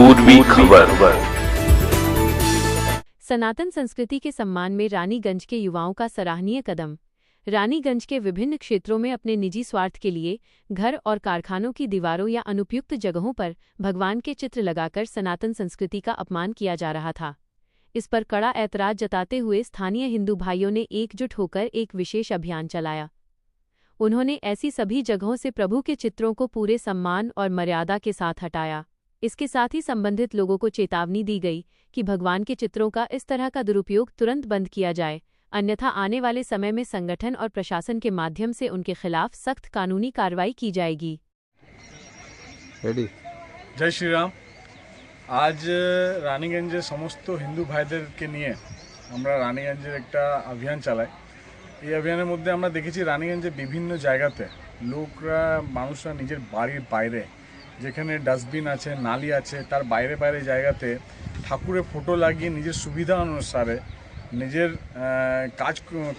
पूर्वी खबर। सनातन संस्कृति के सम्मान में रानीगंज के युवाओं का सराहनीय कदम। रानीगंज के विभिन्न क्षेत्रों में अपने निजी स्वार्थ के लिए घर और कारखानों की दीवारों या अनुपयुक्त जगहों पर भगवान के चित्र लगाकर सनातन संस्कृति का अपमान किया जा रहा था। इस पर कड़ा ऐतराज जताते हुए स्थानीय हिंदू भाइयों ने एकजुट होकर एक विशेष अभियान चलाया। उन्होंने ऐसी सभी जगहों से प्रभु के चित्रों को पूरे सम्मान और मर्यादा के साथ हटाया। इसके साथ ही संबंधित लोगों को चेतावनी दी गई कि भगवान के चित्रों का इस तरह का दुरुपयोग तुरंत बंद किया जाए, अन्यथा आने वाले समय में संगठन और प्रशासन के माध्यम से उनके खिलाफ सख्त कानूनी कार्रवाई की जाएगी। जय श्री राम। आज রানীগঞ্জের সমস্ত হিন্দু ভাইদেরকে নিয়ে আমরা রানীগঞ্জের একটা অভিযান চালাই। এই অভিযানের মধ্যে আমরা দেখেছি রানীগঞ্জে বিভিন্ন জায়গাতে লোকরা মানুষরা নিজের বাড়ির বাইরে যেখানে ডাস্টবিন আছে, নালি আছে, তার বাইরে বাইরে জায়গাতে ঠাকুরের ফটো লাগিয়ে নিজের সুবিধা অনুসারে নিজের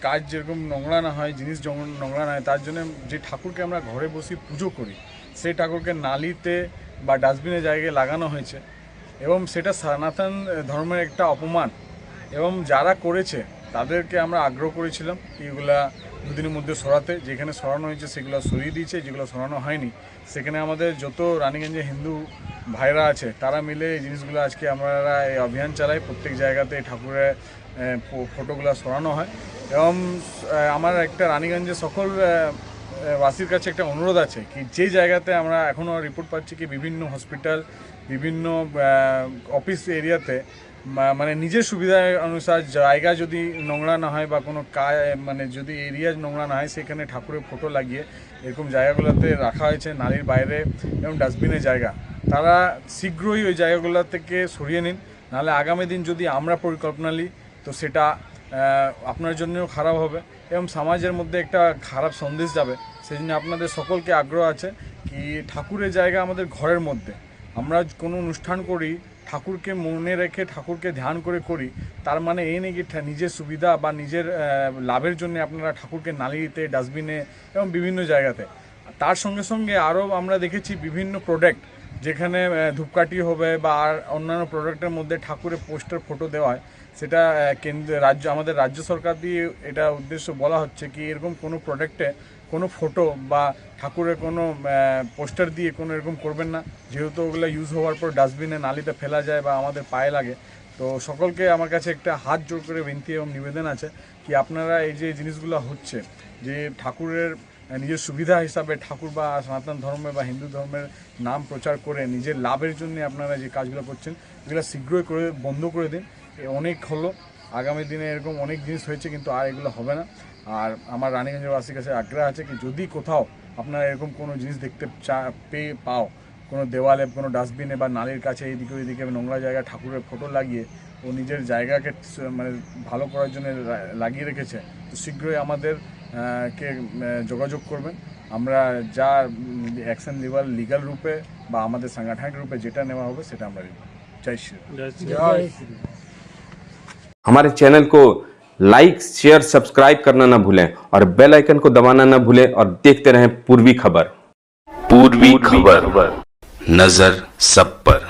কাজ যেরকম নোংরা না হয়, জিনিস নোংরা না হয়, তার জন্য যে ঠাকুরকে আমরা ঘরে বসে পুজো করি সেই ঠাকুরকে নালিতে বা ডাস্টবিনের জায়গায় লাগানো হয়েছে এবং সেটা সনাতন ধর্মের একটা অপমান। এবং যারা করেছে তাদেরকে আমরা আগ্রহ করেছিলাম কি এগুলা দুদিনের মধ্যে সরাতে। যেখানে সরানো হয়েছে সেগুলো সরিয়ে দিয়েছে, যেগুলো সরানো হয়নি সেখানে আমাদের যত রানীগঞ্জে হিন্দু ভাইরা আছে তারা মিলে এই জিনিসগুলো আজকে আমরা এই অভিযান চালাই। প্রত্যেক জায়গাতে ঠাকুরের ফটোগুলো সরানো হয় এবং আমার একটা রানীগঞ্জে সকল বাসীর কাছে একটা অনুরোধ আছে কি যে জায়গাতে আমরা এখনও রিপোর্ট পাচ্ছি কি বিভিন্ন হসপিটাল, বিভিন্ন অফিস এরিয়াতে মানে নিজের সুবিধা অনুসার জায়গা যদি নোংরা না হয় বা কোনো মানে যদি এরিয়া নোংরা না হয় সেখানে ঠাকুরের ফটো লাগিয়ে এরকম জায়গাগুলোতে রাখা হয়েছে, নালির বাইরে এবং ডাস্টবিনের জায়গা। তারা শীঘ্রই ওই জায়গাগুলো থেকে সরিয়ে নিন, নাহলে আগামী দিন যদি আমরা পরিকল্পনা নিই তো সেটা আপনার জন্যও খারাপ হবে এবং সমাজের মধ্যে একটা খারাপ সন্দেশ যাবে। সেই জন্য আপনাদের সকলকে আগ্রহ আছে কি ঠাকুরের জায়গা আমাদের ঘরের মধ্যে আমরা কোনো অনুষ্ঠান করি ঠাকুরকে মনে রেখে ঠাকুরকে ধ্যান করে করি, তার মানে এই নেই কি নিজের সুবিধা বা নিজের লাভের জন্য আপনারা ঠাকুরকে নালিতে, ডাস্টবিনে এবং বিভিন্ন জায়গাতে। তার সঙ্গে সঙ্গে আরও আমরা দেখেছি বিভিন্ন প্রোডাক্ট যেখানে ধূপকাঠি হবে বা আর অন্যান্য প্রোডাক্টের মধ্যে ঠাকুরের পোস্টার ফটো দেওয়া হয়, সেটা আমাদের রাজ্য সরকার দিয়ে এটা উদ্দেশ্য বলা হচ্ছে কি এরকম কোনো প্রোডাক্টে কোনো ফটো বা ঠাকুরের কোনো পোস্টার দিয়ে কোনো এরকম করবেন না, যেহেতু ওগুলো ইউজ হওয়ার পর ডাস্টবিনে নালিতে ফেলা যায় বা আমাদের পায়ে লাগে। তো সকলকে আমার কাছে একটা হাত জোর করে বিনতি এবং নিবেদন আছে কি আপনারা এই যে জিনিসগুলো হচ্ছে যে ঠাকুরের নিজের সুবিধা হিসাবে ঠাকুর বা সনাতন ধর্মের বা হিন্দু ধর্মের নাম প্রচার করে নিজের লাভের জন্য আপনারা যে কাজগুলো করছেন এগুলো শীঘ্রই করে বন্ধ করে দিন। অনেক হলো, আগামী দিনে এরকম অনেক জিনিস হয়েছে কিন্তু আর এগুলো হবে না। আর আমার রানীগঞ্জের বাসীর কাছে আগ্রহ আছে কি যদি কোথাও আপনারা এরকম কোনো জিনিস দেখতে পাও কোনো দেওয়ালে, কোনো ডাস্টবিনে বা নালির কাছে এইদিকে ওইদিকে নোংরা জায়গায় ঠাকুরের ফটো লাগিয়ে ও নিজের জায়গাকে মানে ভালো করার জন্য লাগিয়ে রেখেছে, তো শীঘ্রই আমাদের কে যোগাযোগ করবেন। আমরা যা অ্যাকশন নেওয়ার লিগ্যাল রূপে বা আমাদের সাংগঠনিক রূপে যেটা নেওয়া হবে সেটা আমরা নেব। জয় শ্রী রাম। हमारे चैनल को लाइक, शेयर, सब्सक्राइब करना ना भूलें और बेल आइकन को दबाना ना भूलें और देखते रहें पूर्वी खबर। पूर्वी खबर, नजर सब पर।